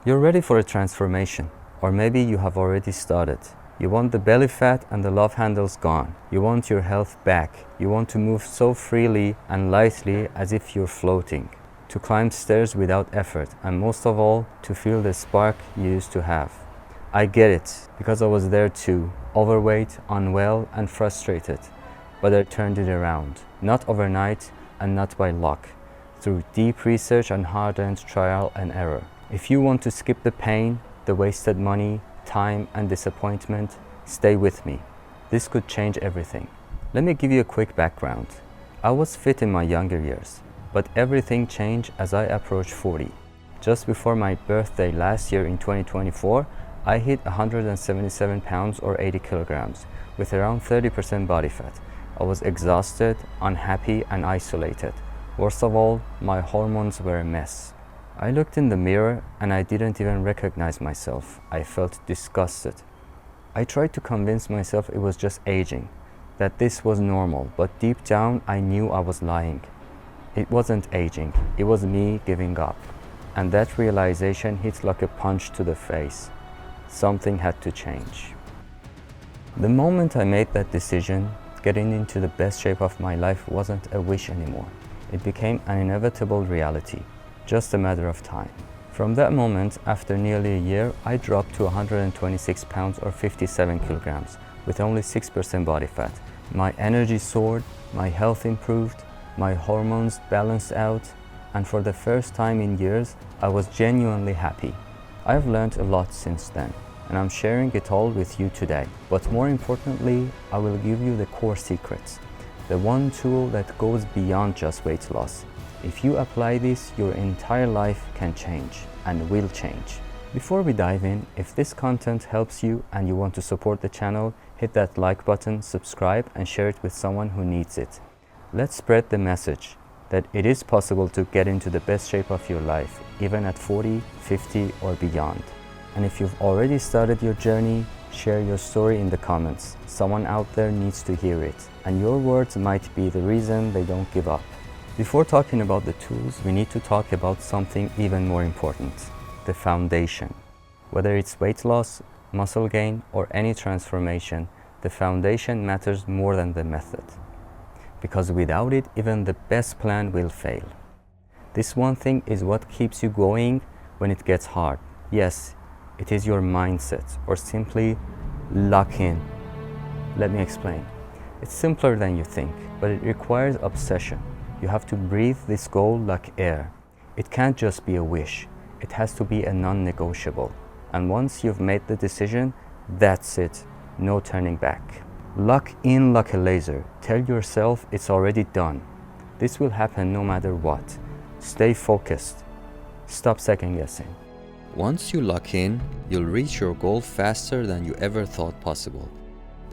You're ready for a transformation, or maybe you have already started. You want the belly fat and the love handles gone. You want your health back. You want to move so freely and lightly as if you're floating. To climb stairs without effort, and most of all, to feel the spark you used to have. I get it, because I was there too, overweight, unwell, and frustrated. But I turned it around, not overnight and not by luck, through deep research and hard-earned trial and error. If you want to skip the pain, the wasted money, time, and disappointment, stay with me. This could change everything. Let me give you a quick background. I was fit in my younger years, but everything changed as I approached 40. Just before my birthday last year in 2024, I hit 177 pounds or 80 kilograms with around 30% body fat. I was exhausted, unhappy, and isolated. Worst of all, my hormones were a mess. I looked in the mirror and I didn't even recognize myself. I felt disgusted. I tried to convince myself it was just aging, that this was normal, but deep down I knew I was lying. It wasn't aging, it was me giving up. And that realization hit like a punch to the face. Something had to change. The moment I made that decision, getting into the best shape of my life wasn't a wish anymore. It became an inevitable reality. Just a matter of time. From that moment, after nearly a year, I dropped to 126 pounds or 57 kilograms with only 6% body fat. My energy soared, my health improved, my hormones balanced out, and for the first time in years, I was genuinely happy. I've learned a lot since then, and I'm sharing it all with you today. But more importantly, I will give you the core secrets, the one tool that goes beyond just weight loss. If you apply this, your entire life can change and will change. Before we dive in, if this content helps you and you want to support the channel, hit that like button, subscribe, and share it with someone who needs it. Let's spread the message that it is possible to get into the best shape of your life, even at 40, 50, or beyond. And if you've already started your journey, share your story in the comments. Someone out there needs to hear it, and your words might be the reason they don't give up. Before talking about the tools, we need to talk about something even more important, the foundation. Whether it's weight loss, muscle gain, or any transformation, the foundation matters more than the method. Because without it, even the best plan will fail. This one thing is what keeps you going when it gets hard. Yes, it is your mindset, or simply lock in. Let me explain. It's simpler than you think, but it requires obsession. You have to breathe this goal like air. It can't just be a wish. It has to be a non-negotiable. And once you've made the decision, that's it. No turning back. Lock in like a laser. Tell yourself it's already done. This will happen no matter what. Stay focused. Stop second guessing. Once you lock in, you'll reach your goal faster than you ever thought possible.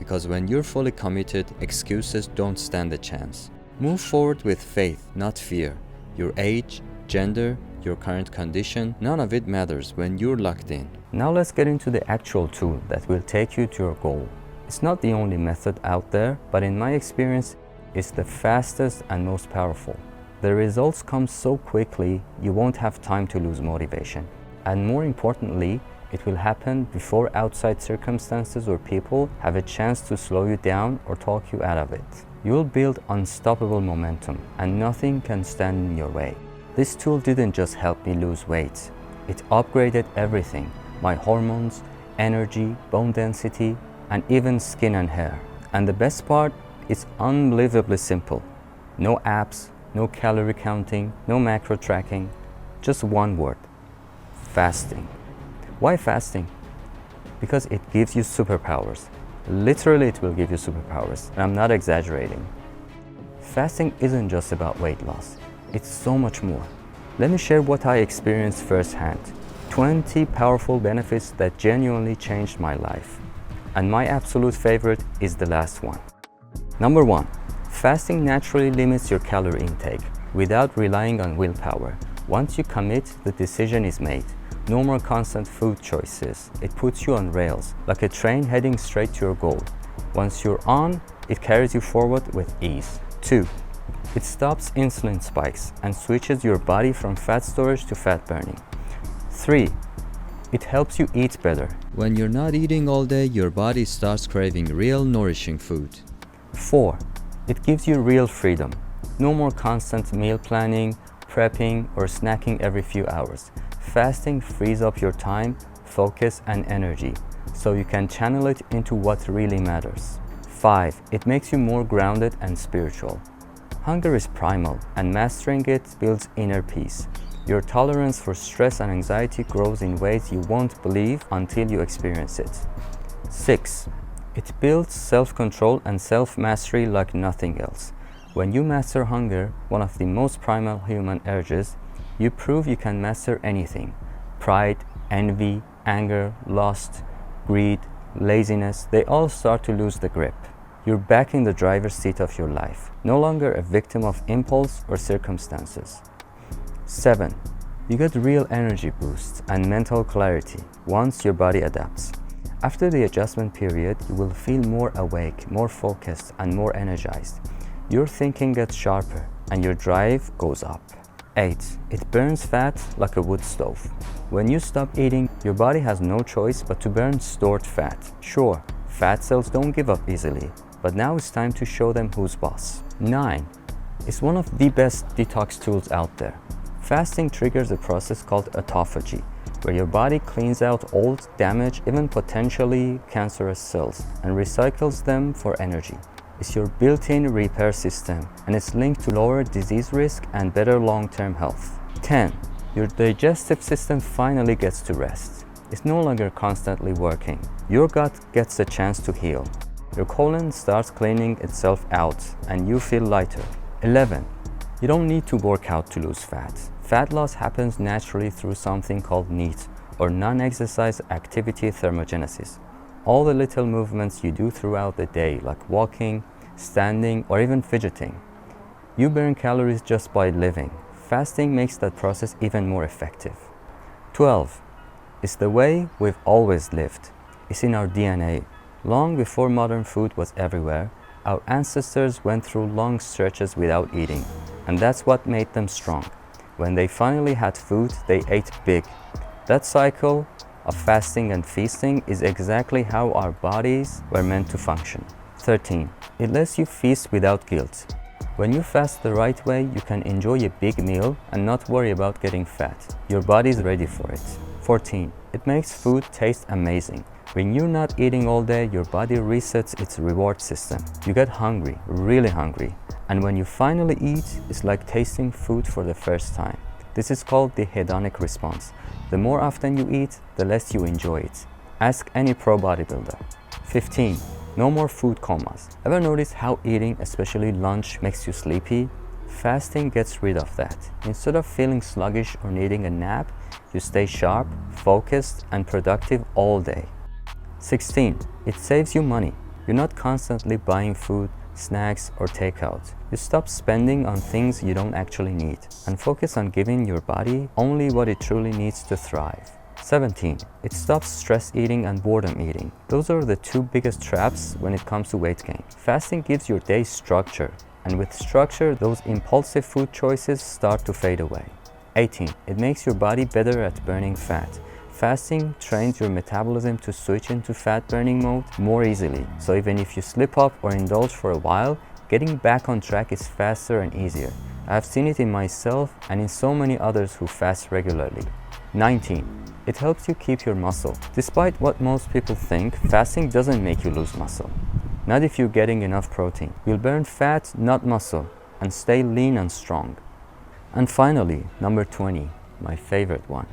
Because when you're fully committed, excuses don't stand a chance. Move forward with faith, not fear. Your age, gender, your current condition, none of it matters when you're locked in. Now let's get into the actual tool that will take you to your goal. It's not the only method out there, but in my experience, it's the fastest and most powerful. The results come so quickly, you won't have time to lose motivation. And more importantly, it will happen before outside circumstances or people have a chance to slow you down or talk you out of it. You'll build unstoppable momentum, and nothing can stand in your way. This tool didn't just help me lose weight. It upgraded everything: my hormones, energy, bone density, and even skin and hair. And the best part, it's unbelievably simple. No apps, no calorie counting, no macro tracking, just one word: fasting. Why fasting? Because it gives you superpowers. Literally, it will give you superpowers, and I'm not exaggerating. Fasting isn't just about weight loss. It's so much more. Let me share what I experienced firsthand. 20 powerful benefits that genuinely changed my life. And my absolute favorite is the last one. Number 1, fasting naturally limits your calorie intake without relying on willpower. Once you commit, the decision is made. No more constant food choices. It puts you on rails, like a train heading straight to your goal. Once you're on, it carries you forward with ease. 2, it stops insulin spikes and switches your body from fat storage to fat burning. 3, It helps you eat better. When you're not eating all day, your body starts craving real nourishing food. 4. It gives you real freedom. No more constant meal planning, prepping, or snacking every few hours. Fasting frees up your time, focus, and energy, so you can channel it into what really matters. 5. It makes you more grounded and spiritual. Hunger is primal, and mastering it builds inner peace. Your tolerance for stress and anxiety grows in ways you won't believe until you experience it. 6. It builds self-control and self-mastery like nothing else. When you master hunger, one of the most primal human urges, you prove you can master anything. Pride, envy, anger, lust, greed, laziness, they all start to lose the grip. You're back in the driver's seat of your life, no longer a victim of impulse or circumstances. 7. You get real energy boosts and mental clarity once your body adapts. After the adjustment period, you will feel more awake, more focused, and more energized. Your thinking gets sharper and your drive goes up. 8. It burns fat like a wood stove. When you stop eating, your body has no choice but to burn stored fat. Sure, fat cells don't give up easily, but now it's time to show them who's boss. 9. It's one of the best detox tools out there. Fasting triggers a process called autophagy, where your body cleans out old, damaged, even potentially cancerous cells and recycles them for energy. It's your built-in repair system, and it's linked to lower disease risk and better long-term health. 10. Your digestive system finally gets to rest. It's no longer constantly working. Your gut gets a chance to heal. Your colon starts cleaning itself out, and you feel lighter. 11. You don't need to work out to lose fat. Fat loss happens naturally through something called NEAT, or non-exercise activity thermogenesis. All the little movements you do throughout the day, like walking, standing, or even fidgeting. You burn calories just by living. Fasting makes that process even more effective. 12. It's the way we've always lived. It's in our DNA. Long before modern food was everywhere, our ancestors went through long stretches without eating, and that's what made them strong. When they finally had food, they ate big. That cycle of fasting and feasting is exactly how our bodies were meant to function. 13. It lets you feast without guilt. When you fast the right way, you can enjoy a big meal and not worry about getting fat. Your body's ready for it. 14. It makes food taste amazing. When you're not eating all day, your body resets its reward system. You get hungry, really hungry. And when you finally eat, it's like tasting food for the first time. This is called the hedonic response. The more often you eat, the less you enjoy it. Ask any pro bodybuilder. 15. No more food comas. Ever notice how eating, especially lunch, makes you sleepy? Fasting gets rid of that. Instead of feeling sluggish or needing a nap, you stay sharp, focused, and productive all day. 16. It saves you money. You're not constantly buying food, snacks, or takeout. You stop spending on things you don't actually need and focus on giving your body only what it truly needs to thrive. 17. It stops stress eating and boredom eating. Those are the two biggest traps when it comes to weight gain. Fasting gives your day structure, and with structure, those impulsive food choices start to fade away. 18. It makes your body better at burning fat. Fasting trains your metabolism to switch into fat burning mode more easily. So even if you slip up or indulge for a while, getting back on track is faster and easier. I've seen it in myself and in so many others who fast regularly. 19. It helps you keep your muscle. Despite what most people think, fasting doesn't make you lose muscle. Not if you're getting enough protein. You'll burn fat, not muscle, and stay lean and strong. And finally, number 20, my favorite one.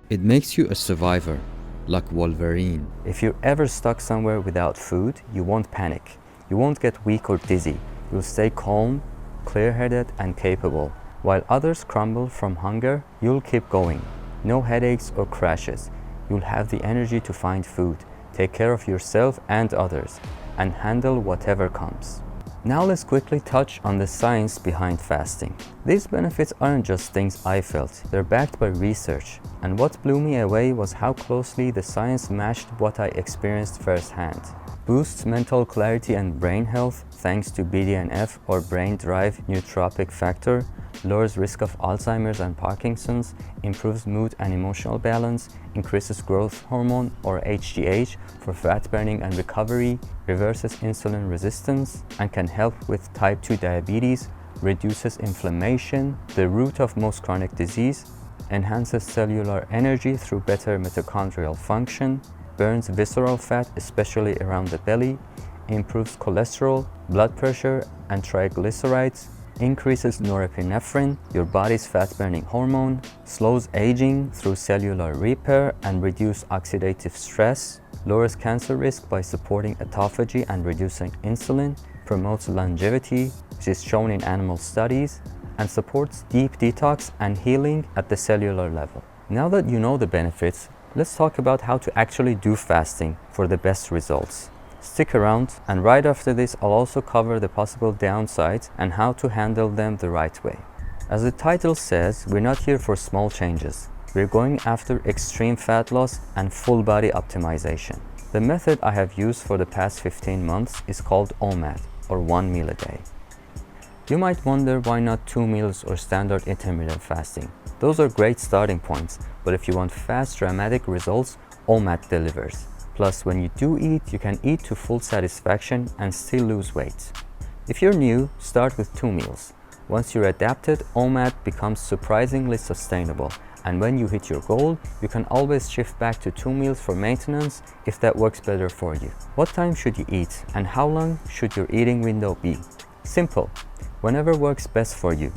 It makes you a survivor, like Wolverine. If you're ever stuck somewhere without food, you won't panic. You won't get weak or dizzy. You'll stay calm, clear-headed, and capable. While others crumble from hunger, you'll keep going. No headaches or crashes. You'll have the energy to find food, take care of yourself and others, and handle whatever comes. Now let's quickly touch on the science behind fasting. These benefits aren't just things I felt, they're backed by research. And what blew me away was how closely the science matched what I experienced firsthand. Boosts mental clarity and brain health thanks to BDNF, or brain drive nootropic factor, lowers risk of Alzheimer's and Parkinson's, improves mood and emotional balance, increases growth hormone or HGH for fat burning and recovery, reverses insulin resistance, and can help with type 2 diabetes, reduces inflammation, the root of most chronic disease, enhances cellular energy through better mitochondrial function, burns visceral fat, especially around the belly, improves cholesterol, blood pressure, and triglycerides, increases norepinephrine, your body's fat-burning hormone, slows aging through cellular repair and reduces oxidative stress, lowers cancer risk by supporting autophagy and reducing insulin, promotes longevity, which is shown in animal studies, and supports deep detox and healing at the cellular level. Now that you know the benefits, let's talk about how to actually do fasting for the best results. Stick around, and right after this I'll also cover the possible downsides and how to handle them the right way. As the title says, we're not here for small changes. We're going after extreme fat loss and full body optimization. The method I have used for the past 15 months is called OMAD, or 1 meal a day. You might wonder why not 2 meals or standard intermittent fasting. Those are great starting points, but if you want fast, dramatic results, OMAD delivers. Plus, when you do eat, you can eat to full satisfaction and still lose weight. If you're new, start with 2 meals. Once you're adapted, OMAD becomes surprisingly sustainable, and when you hit your goal, you can always shift back to 2 meals for maintenance if that works better for you. What time should you eat, and how long should your eating window be? Simple. Whenever works best for you.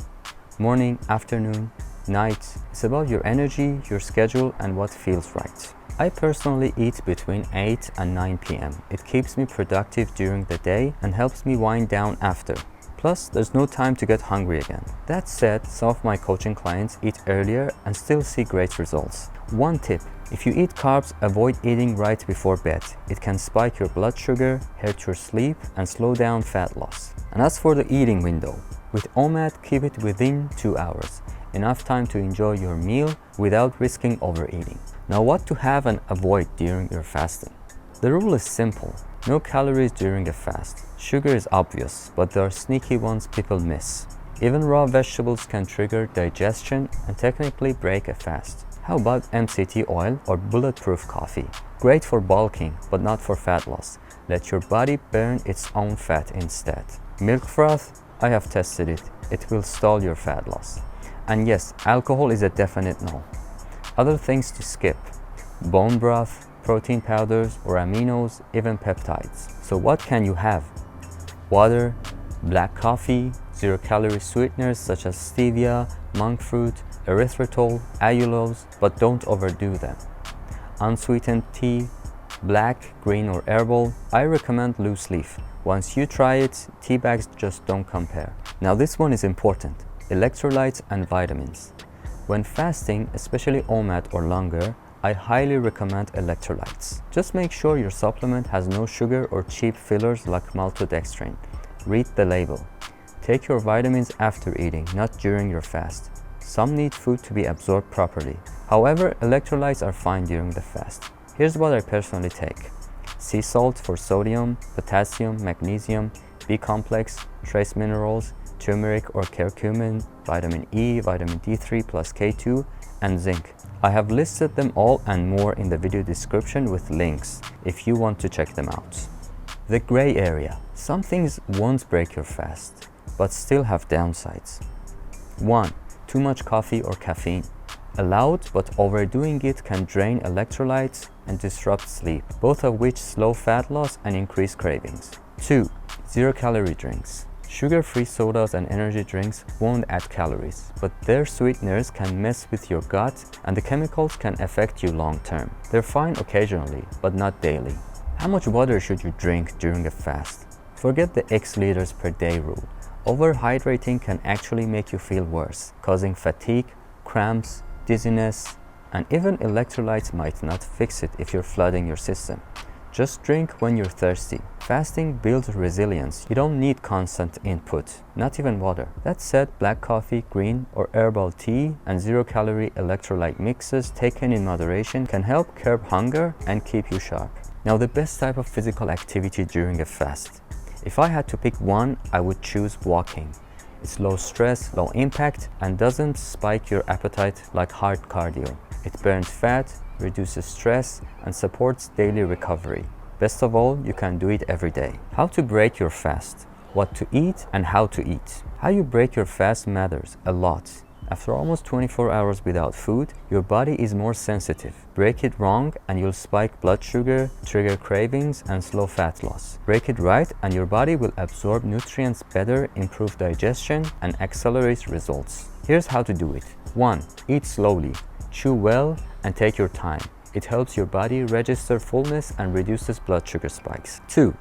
Morning, afternoon, night. It's about your energy, your schedule, and what feels right. I personally eat between 8 and 9 p.m. It keeps me productive during the day and helps me wind down after. Plus, there's no time to get hungry again. That said, some of my coaching clients eat earlier and still see great results. One tip: if you eat carbs, avoid eating right before bed. It can spike your blood sugar, hurt your sleep, and slow down fat loss. And as for the eating window, with OMAD, keep it within 2 hours. Enough time to enjoy your meal without risking overeating. Now, what to have and avoid during your fasting? The rule is simple. No calories during a fast. Sugar is obvious, but there are sneaky ones people miss. Even raw vegetables can trigger digestion and technically break a fast. How about MCT oil or bulletproof coffee? Great for bulking, but not for fat loss. Let your body burn its own fat instead. Milk froth? I have tested it. It will stall your fat loss. And yes, alcohol is a definite no. Other things to skip: bone broth, protein powders or aminos, even peptides. So what can you have? Water, black coffee, zero-calorie sweeteners such as stevia, monk fruit, erythritol, allulose, but don't overdo them. Unsweetened tea, black, green or herbal. I recommend loose leaf. Once you try it, tea bags just don't compare. Now this one is important: electrolytes and vitamins. When fasting, especially OMAD or longer, I highly recommend electrolytes. Just make sure your supplement has no sugar or cheap fillers like maltodextrin. Read the label. Take your vitamins after eating, not during your fast. Some need food to be absorbed properly. However, electrolytes are fine during the fast. Here's what I personally take: sea salt for sodium, potassium, magnesium, B complex, trace minerals, turmeric or curcumin, vitamin E, vitamin D3 plus K2, and zinc. I have listed them all and more in the video description with links if you want to check them out. The gray area. Some things won't break your fast, but still have downsides. 1. Too much coffee or caffeine. Allowed, but overdoing it can drain electrolytes and disrupt sleep, both of which slow fat loss and increase cravings. 2. Zero-calorie drinks. Sugar-free sodas and energy drinks won't add calories, but their sweeteners can mess with your gut and the chemicals can affect you long-term. They're fine occasionally, but not daily. How much water should you drink during a fast? Forget the X liters per day rule. Overhydrating can actually make you feel worse, causing fatigue, cramps, dizziness, and even electrolytes might not fix it if you're flooding your system. Just drink when you're thirsty. Fasting builds resilience. You don't need constant input, not even water. That said, black coffee, green or herbal tea, and zero-calorie electrolyte mixes taken in moderation can help curb hunger and keep you sharp. Now, the best type of physical activity during a fast. If I had to pick one, I would choose walking. It's low stress, low impact, and doesn't spike your appetite like hard cardio. It burns fat, reduces stress, and supports daily recovery. Best of all, you can do it every day. How to break your fast, what to eat, and how to eat. How you break your fast matters a lot. After almost 24 hours without food, your body is more sensitive. Break it wrong and you'll spike blood sugar, trigger cravings, and slow fat loss. Break it right and your body will absorb nutrients better, improve digestion, and accelerate results. Here's how to do it. 1. Eat slowly. Chew well and take your time. It helps your body register fullness and reduces blood sugar spikes. 2.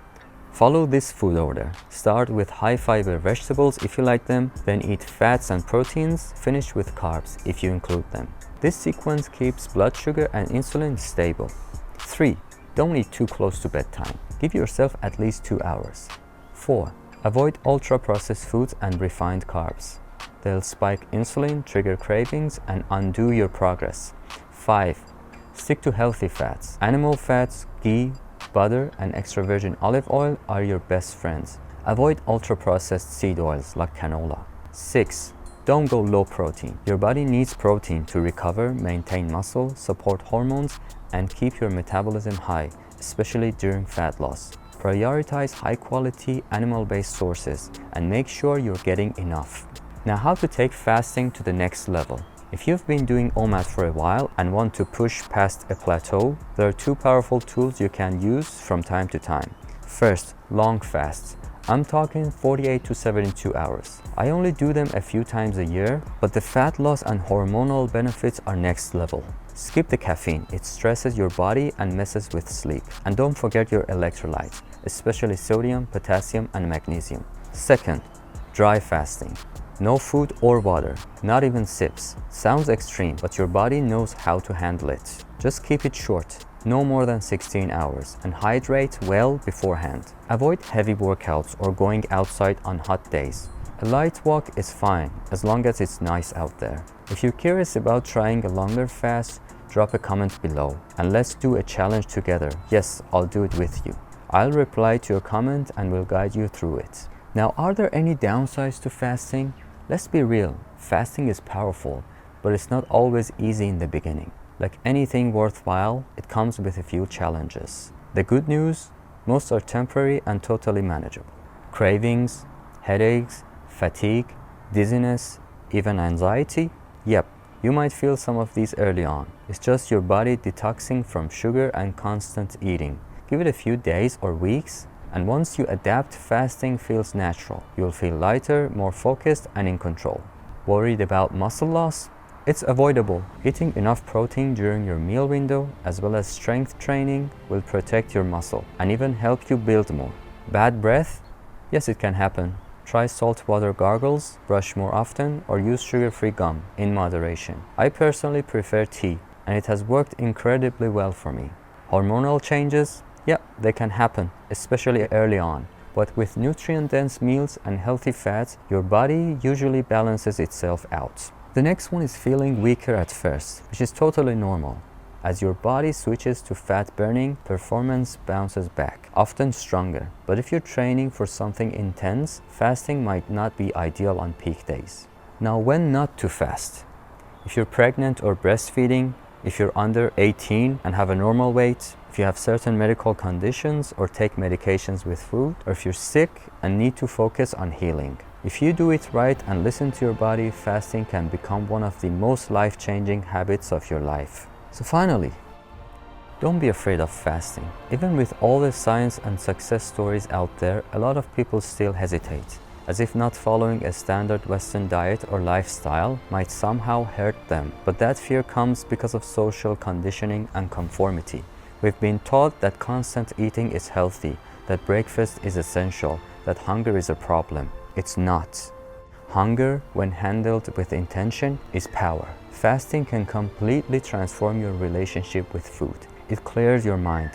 Follow this food order. Start with high fiber vegetables if you like them, then eat fats and proteins, finish with carbs if you include them. This sequence keeps blood sugar and insulin stable. 3. Don't eat too close to bedtime. Give yourself at least 2 hours. 4. Avoid ultra-processed foods and refined carbs. They'll spike insulin, trigger cravings, and undo your progress. 5. Stick to healthy fats. Animal fats, ghee, butter, and extra virgin olive oil are your best friends. Avoid ultra-processed seed oils like canola. 6. Don't go low protein. Your body needs protein to recover, maintain muscle, support hormones, and keep your metabolism high, especially during fat loss. Prioritize high-quality animal-based sources and make sure you're getting enough. Now, how to take fasting to the next level. If you've been doing OMAD for a while and want to push past a plateau, there are 2 powerful tools you can use from time to time. First, long fasts. I'm talking 48 to 72 hours. I only do them a few times a year, but the fat loss and hormonal benefits are next level. Skip the caffeine, it stresses your body and messes with sleep. And don't forget your electrolytes, especially sodium, potassium, and magnesium. Second, dry fasting. No food or water, not even sips. Sounds extreme, but your body knows how to handle it. Just keep it short, no more than 16 hours, and hydrate well beforehand. Avoid heavy workouts or going outside on hot days. A light walk is fine, as long as it's nice out there. If you're curious about trying a longer fast, drop a comment below, and let's do a challenge together. Yes, I'll do it with you. I'll reply to your comment and will guide you through it. Now, are there any downsides to fasting? Let's be real, fasting is powerful, but it's not always easy in the beginning. Like anything worthwhile, it comes with a few challenges. The good news, most are temporary and totally manageable. Cravings, headaches, fatigue, dizziness, even anxiety? Yep, you might feel some of these early on. It's just your body detoxing from sugar and constant eating. Give it a few days or weeks, and once you adapt, fasting feels natural. You'll feel lighter, more focused, and in control. Worried about muscle loss? It's avoidable. Eating enough protein during your meal window, as well as strength training, will protect your muscle and even help you build more. Bad breath? Yes, it can happen. Try saltwater gargles, brush more often, or use sugar-free gum in moderation. I personally prefer tea, and it has worked incredibly well for me. Hormonal changes? Yeah, they can happen, especially early on. But with nutrient-dense meals and healthy fats, your body usually balances itself out. The next one is feeling weaker at first, which is totally normal. As your body switches to fat burning, performance bounces back, often stronger. But if you're training for something intense, fasting might not be ideal on peak days. Now, when not to fast? If you're pregnant or breastfeeding, if you're under 18 and have a normal weight, if you have certain medical conditions or take medications with food, or if you're sick and need to focus on healing. If you do it right and listen to your body, fasting can become one of the most life-changing habits of your life. So finally, don't be afraid of fasting. Even with all the science and success stories out there, a lot of people still hesitate, as if not following a standard Western diet or lifestyle might somehow hurt them. But that fear comes because of social conditioning and conformity. We've been taught that constant eating is healthy, that breakfast is essential, that hunger is a problem. It's not. Hunger, when handled with intention, is power. Fasting can completely transform your relationship with food. It clears your mind,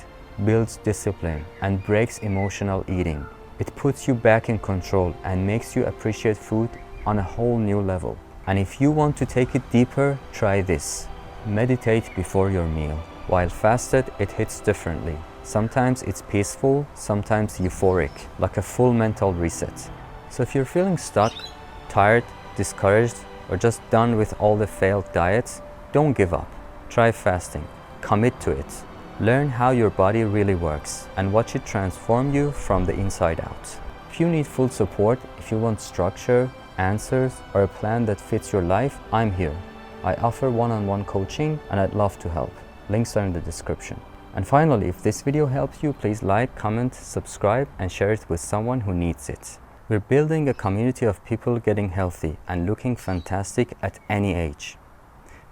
builds discipline, and breaks emotional eating. It puts you back in control and makes you appreciate food on a whole new level. And if you want to take it deeper, try this. Meditate before your meal. While fasted, it hits differently. Sometimes it's peaceful, sometimes euphoric, like a full mental reset. So if you're feeling stuck, Tired, discouraged, or just done with all the failed diets? Don't give up. Try fasting. Commit to it. Learn how your body really works and watch it transform you from the inside out. If you need full support, if you want structure, answers, or a plan that fits your life, I'm here. I offer one-on-one coaching and I'd love to help. Links are in the description. And finally, if this video helped you, please like, comment, subscribe, and share it with someone who needs it. We're building a community of people getting healthy and looking fantastic at any age.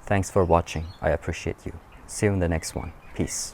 Thanks for watching. I appreciate you. See you in the next one. Peace.